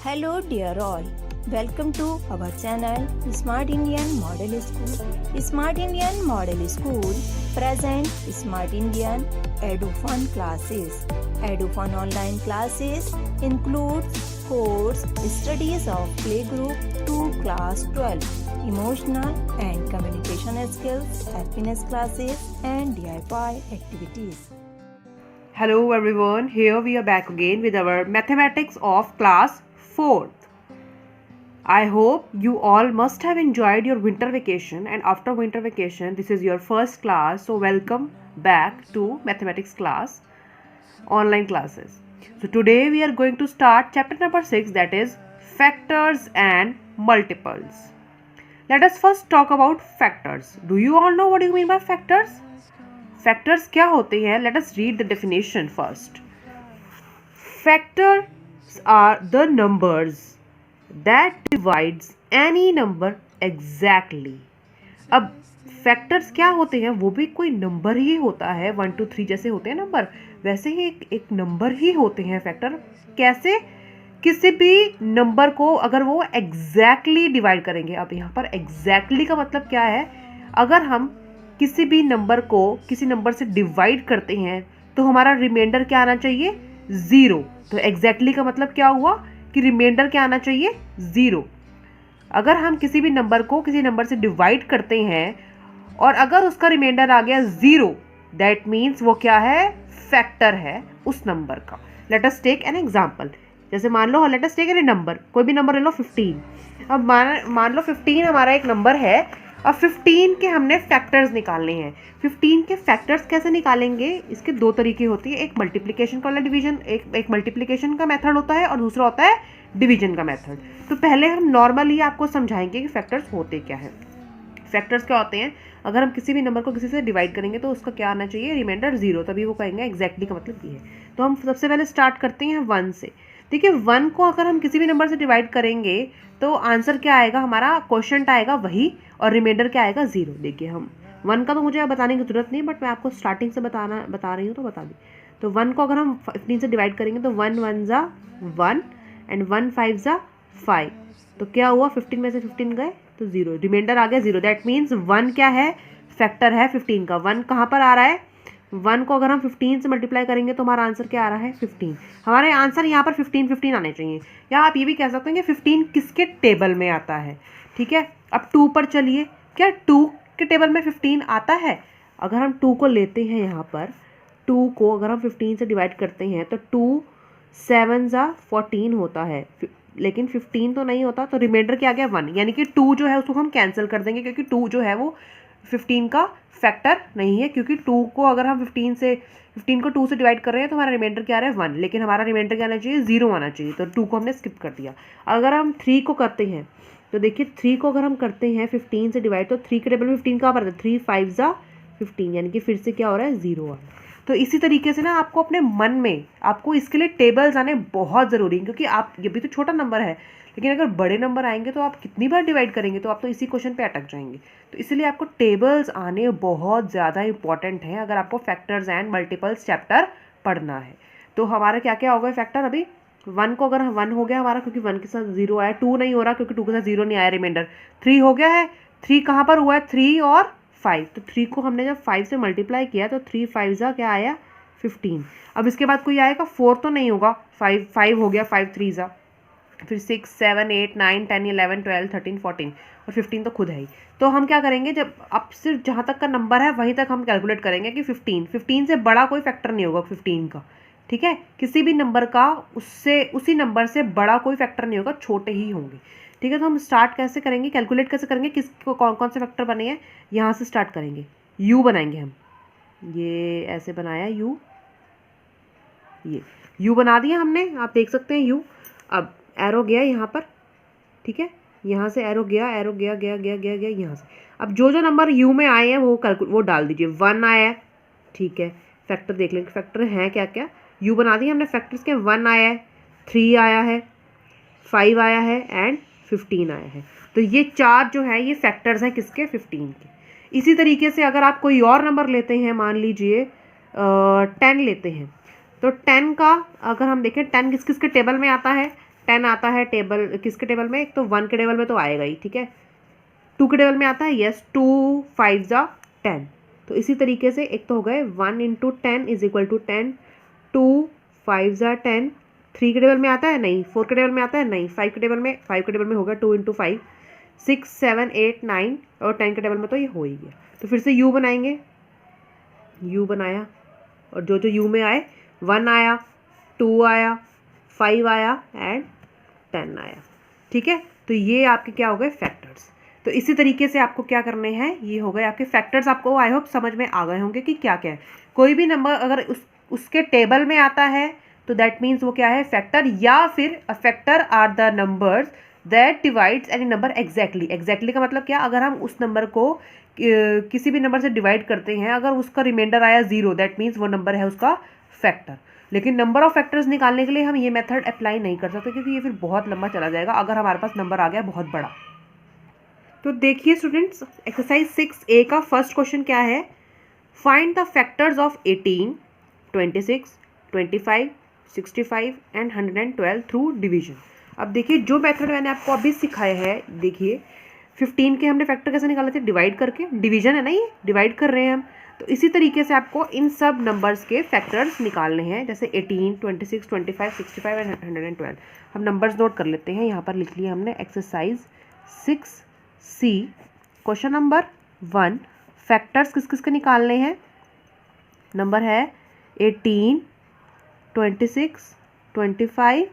Hello dear all, welcome to our channel Smart Indian Model School. Smart Indian Model School present Smart Indian EduFun classes. EduFun online classes includes course studies of playgroup to class 12, emotional and communication skills, happiness classes and DIY activities. Hello everyone, here we are back again with our mathematics of class 4th. I hope you all must have enjoyed your winter vacation, and after winter vacation this is your first class, so welcome back to mathematics class online classes. So today we are going to start chapter number 6, that is factors and multiples. Let us first talk about factors. Do you all know what you mean by factors? Factors क्या होते हैं? Let us read the definition first. Factors are the numbers that divides any number exactly. अब factors क्या होते हैं? वो भी कोई नंबर ही होता है. 1 2 3 जैसे होते हैं नंबर, वैसे ही एक नंबर ही होते हैं फैक्टर. कैसे? किसी भी नंबर को अगर वो एग्जैक्टली डिवाइड करेंगे. अब यहाँ पर एग्जैक्टली का मतलब क्या है? अगर हम किसी भी नंबर को किसी नंबर से डिवाइड करते हैं तो हमारा रिमाइंडर क्या आना चाहिए? 0. तो एग्जैक्टली का मतलब क्या हुआ कि रिमाइंडर क्या आना चाहिए? 0. अगर हम किसी भी नंबर को किसी नंबर से डिवाइड करते हैं और अगर उसका रिमाइंडर आ गया 0, दैट मीन्स वो क्या है? फैक्टर है उस नंबर का. Let us take an example. जैसे मान लो, let us take an number, कोई भी नंबर ले लो 15. अब मान लो 15 हमारा एक नंबर है. अब 15 के हमने फैक्टर्स निकालने हैं. 15 के फैक्टर्स कैसे निकालेंगे? इसके दो तरीके होती है. एक मल्टीप्लिकेशन का वाला डिवीजन, एक मल्टीप्लिकेशन का मेथड होता है और दूसरा होता है डिवीजन का मेथड. तो पहले हम नॉर्मली आपको समझाएंगे कि फैक्टर्स होते क्या है. फैक्टर्स क्या होते हैं? अगर हम किसी भी नंबर को किसी से डिवाइड करेंगे तो उसका क्या आना चाहिए? रिमाइंडर 0. तभी वो कहेंगे एग्जैक्टली का मतलब ये है. तो हम सबसे पहले स्टार्ट करते हैं 1 से. देखिए 1 को अगर हम किसी भी नंबर से डिवाइड करेंगे तो आंसर क्या आएगा? हमारा क्वोशंट आएगा वही, और रिमाइंडर क्या आएगा? 0. देखिए हम 1 का तो मुझे बताने की ज़रूरत नहीं, बट मैं आपको स्टार्टिंग से बता रही हूँ तो बता दी. तो 1 को अगर हम 15 से डिवाइड करेंगे तो 1 1 ज़ा 1 एंड 1 5 ज़ा 5. तो क्या हुआ? 15 में से 15 गए तो 0, रिमाइंडर आ गया 0. दैट मीन्स 1 क्या है? फैक्टर है 15 का. 1 कहाँ पर आ रहा है? 1 को अगर हम 15 से मल्टीप्लाई करेंगे तो हमारा आंसर क्या आ रहा है? 15. हमारे आंसर यहाँ पर 15 आने चाहिए. या आप ये भी कह सकते हैं कि 15 किसके टेबल में आता है. ठीक है. अब 2 पर चलिए. क्या 2 के टेबल में 15 आता है? अगर हम 2 को लेते हैं यहाँ पर, 2 को अगर हम 15 से डिवाइड करते हैं तो 2 7 ज़ा 14 होता है, लेकिन 15 तो नहीं होता. तो रिमाइंडर क्या आ गया? 1. यानी कि 2 जो है उसको हम कैंसिल कर देंगे, क्योंकि 2 जो है वो 15 का फैक्टर नहीं है. क्योंकि 2 को अगर हम 15 को 2 से डिवाइड कर रहे हैं तो हमारा रिमाइंडर क्या आ रहा है? 1. लेकिन हमारा रिमाइंडर क्या आना चाहिए? 0 आना चाहिए. तो 2 को हमने स्किप कर दिया. अगर हम 3 को करते हैं तो देखिए 3 को अगर हम करते हैं 15 से डिवाइड, तो 3 के टेबल में 15 कहाँ पर है? 3 5 ज़ा 15, यानी कि फिर से क्या हो रहा है? 0 आ रहा है. तो इसी तरीके से ना आपको अपने मन में, आपको इसके लिए टेबल्स आने बहुत ज़रूरी है, क्योंकि आप, ये भी तो छोटा नंबर है, लेकिन अगर बड़े नंबर आएंगे तो आप कितनी बार डिवाइड करेंगे? तो आप तो इसी क्वेश्चन पे अटक जाएंगे. तो इसलिए आपको टेबल्स आने बहुत ज़्यादा इंपॉर्टेंट है अगर आपको फैक्टर्स एंड मल्टीपल्स चैप्टर पढ़ना है. तो हमारा क्या क्या होगा फैक्टर? अभी 1 को अगर 1 हो गया हमारा, क्योंकि 1 के साथ 0 आया. 2 नहीं हो रहा क्योंकि 2 के साथ 0 नहीं आया. रिमाइंडर 3 हो गया है. 3 कहाँ पर हुआ है? 3 और 5. तो 3 को हमने जब 5 से मल्टीप्लाई किया तो 3 5 ज़ा क्या आया? 15. अब इसके बाद कोई आएगा? 4 तो नहीं होगा. 5 हो गया. 5 3 ज़ा, फिर 6 7 8 9 10 11 12 13 14 और 15 तो खुद है ही. तो हम क्या करेंगे? जब अब सिर्फ जहाँ तक का नंबर है वहीं तक हम कैलकुलेट करेंगे कि 15 से बड़ा कोई फैक्टर नहीं होगा 15 का. ठीक है. किसी भी नंबर का उसी नंबर से बड़ा कोई फैक्टर नहीं होगा, छोटे ही होंगे. ठीक है. तो हम स्टार्ट कैसे करेंगे? कैलकुलेट कैसे करेंगे? किसको कौन कौन से फैक्टर बने हैं? यहाँ से स्टार्ट करेंगे. यू बनाएंगे हम. ये ऐसे बनाया यू, ये यू बना दिया हमने, आप देख सकते हैं यू. अब एरो गया यहाँ पर. ठीक है. यहाँ से एरो गया गया यहाँ से. अब जो जो नंबर यू में आए हैं वो डाल दीजिए. 1 आया है. ठीक है. फैक्टर देख लेंगे फैक्टर हैं क्या क्या. यू बना दिए हमने फैक्टर्स के. 1 आया है, 3 आया है, 5 आया है एंड 15 आया है. तो ये 4 जो है ये फैक्टर्स हैं किसके? 15 के. इसी तरीके से अगर आप कोई और नंबर लेते हैं, मान लीजिए 10 लेते हैं, तो 10 का अगर हम देखें 10 किस किस के टेबल में आता है? 10 आता है टेबल, किसके टेबल में, एक तो 1 के टेबल में तो आएगा ही, ठीक है। 2 के टेबल में आता है, यस, 2 5 जा 10। तो इसी तरीके से एक तो हो गए 1 × 10 इज इक्वल टू 10, 2 5 जा 10। 3 के टेबल में आता है नहीं, 4 के टेबल में आता है नहीं, 5 के टेबल में होगा 2 × 5 6 7 8 9, और 10 के टेबल में तो ये हो ही गया। तो फिर से u बनाएंगे, u बनाया, और जो जो u में आए 1 आया, 2 आया, 5 आया एंड 10 आया, ठीक है। तो ये आपके क्या हो गए फैक्टर्स। तो इसी तरीके से आपको क्या करने हैं, ये हो गए आपके फैक्टर्स। आपको आई होप समझ में आ गए होंगे कि क्या क्या है। कोई भी नंबर अगर उसके टेबल में आता है तो दैट मीन्स वो क्या है फैक्टर, या फिर a factor are the numbers that divides any number exactly. Exactly का मतलब क्या, अगर हम उस नंबर को किसी भी नंबर से डिवाइड करते हैं, अगर उसका रिमाइंडर आया 0 दैट मीन्स वो नंबर है उसका फैक्टर। लेकिन नंबर ऑफ फैक्टर्स निकालने के लिए हम ये मेथड अप्लाई नहीं कर सकते, क्योंकि ये फिर बहुत लंबा चला जाएगा अगर हमारे पास नंबर आ गया बहुत बड़ा। तो देखिए स्टूडेंट्स, एक्सरसाइज 6A का फर्स्ट क्वेश्चन क्या है, find the factors of 18, 26, 25, 65 and 112 through division. अब देखिए जो मेथड मैंने आपको अभी सिखाया है, देखिए 15 के हमने फैक्टर कैसे निकाले थे, डिवाइड करके, डिवीजन है ना, ये डिवाइड कर रहे हैं हम। तो इसी तरीके से आपको इन सब नंबर्स के फैक्टर्स निकालने हैं, जैसे 18, 26, 25, 65 एंड 112। हम नंबर्स नोट कर लेते हैं, यहाँ पर लिख लिया हमने exercise 6C question number 1, factors किस किस के निकालने हैं, नंबर है 18, 26, 25,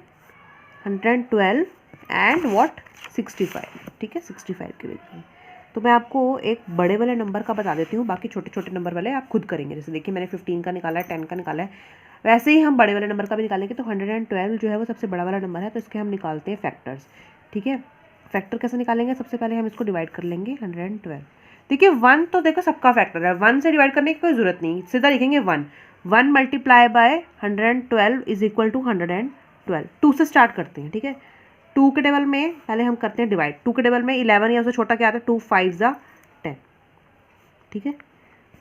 112 एंड व्हाट 65, ठीक है, 65 के देखिए। तो मैं आपको एक बड़े वाले नंबर का बता देती हूँ, बाकी छोटे छोटे नंबर वाले आप खुद करेंगे। जैसे देखिए मैंने 15 का निकाला है, 10 का निकाला है, वैसे ही हम बड़े वाले नंबर का भी निकालेंगे। तो 112 जो है वो सबसे बड़ा वाला नंबर है, तो इसके हम निकालते हैं फैक्टर्स, ठीक है। फैक्टर कैसे निकालेंगे, सबसे पहले हम इसको डिवाइड कर लेंगे 112। देखिए 1 तो देखो सबका फैक्टर है, 1 से डिवाइड करने की कोई ज़रूरत नहीं, सीधा लिखेंगे 1 multiply by 112 is equal to 112। 2 से स्टार्ट करते हैं, ठीक है। 2 के टेबल में पहले हम करते हैं डिवाइड, 2 के टेबल में 11 या उससे छोटा क्या आता है, 2 5 जा 10, ठीक है।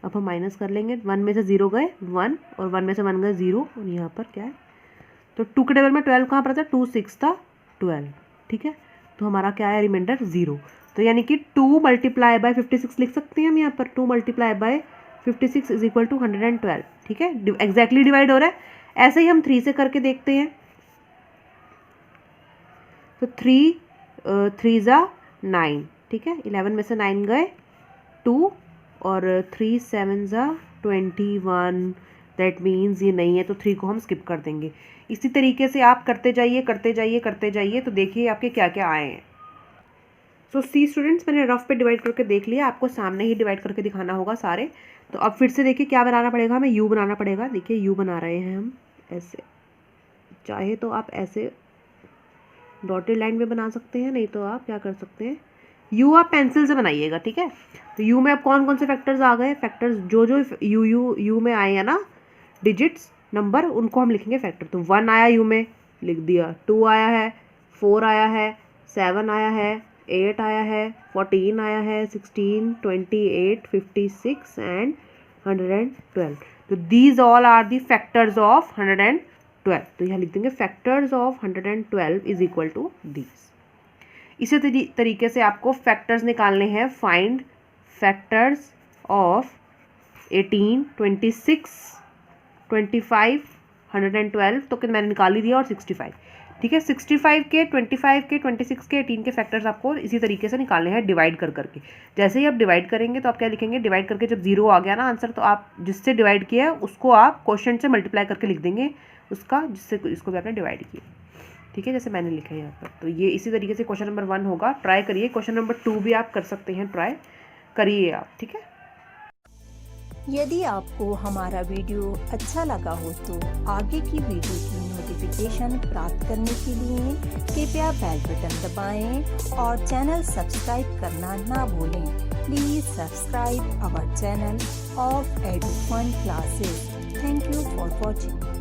अब हम माइनस कर लेंगे, 1 में से 0 गए 1 और 1 में से 1 गए 0, और यहाँ पर क्या है, तो 2 के टेबल में 12 कहाँ पर था, 2 6 था 12, ठीक है। तो हमारा क्या है रिमाइंडर 0। तो यानी कि 2 मल्टीप्लाई बाय 56 लिख सकते हैं हम यहाँ पर, 2 multiply by 56 is equal to 112, ठीक है। एग्जैक्टली डिवाइड हो रहा है। ऐसे ही हम 3 से करके देखते हैं, तो 3 जा 9, ठीक है। 11 में से 9 गए 2, और 3 7 जा 21, दैट मीन्स ये नहीं है, तो 3 को हम स्किप कर देंगे। इसी तरीके से आप करते जाइए करते जाइए करते जाइए, तो देखिए आपके क्या क्या आए हैं। सो सी स्टूडेंट्स, मैंने रफ पे डिवाइड करके देख लिया, आपको सामने ही डिवाइड करके दिखाना होगा सारे। तो अब फिर से देखिए क्या बनाना पड़ेगा, हमें यू बनाना पड़ेगा। देखिए यू बना रहे हैं हम ऐसे, चाहे तो आप ऐसे डॉटेड लाइन में बना सकते हैं, नहीं तो आप क्या कर सकते हैं, यू आप पेंसिल से बनाइएगा, ठीक है। तो यू में अब कौन कौन से फैक्टर्स आ गए, फैक्टर्स जो जो यू में आए हैं ना डिजिट्स नंबर, उनको हम लिखेंगे फैक्टर। तो 1 आया यू में, लिख दिया, 2 आया है, 4 आया है, 7 आया है, 8 आया है, 14 आया है, 16, 28, 56 एंड 112। तो these all are the factors of 112। तो यहाँ लिख देंगे factors of 112 is equal to these. इसी तरीके से आपको फैक्टर्स निकालने हैं, फाइंड फैक्टर्स ऑफ 18, 26, 25, 112, तो कि मैंने निकाल ही दिया, और 65, ठीक है। 65 के, 25 के, 26 के, 18 के फैक्टर्स आपको इसी तरीके से निकालने हैं डिवाइड कर करके। जैसे ही आप डिवाइड करेंगे तो आप क्या लिखेंगे, डिवाइड करके जब 0 आ गया ना आंसर, तो आप जिससे डिवाइड किया है उसको आप क्वोशेंट से मल्टीप्लाई करके लिख देंगे उसका, जिससे इसको भी आपने डिवाइड किया, ठीक है, जैसे मैंने लिखा है यहाँ पर। तो ये इसी तरीके से क्वेश्चन नंबर 1 होगा, ट्राई करिए। क्वेश्चन नंबर 2 भी आप कर सकते हैं, ट्राई करिए आप, ठीक है। यदि आपको हमारा वीडियो अच्छा लगा हो तो आगे की वीडियो की नोटिफिकेशन प्राप्त करने के लिए कृपया बेल बटन दबाएं और चैनल सब्सक्राइब करना ना भूलें। Please subscribe our channel of Edufun classes. Thank you for watching.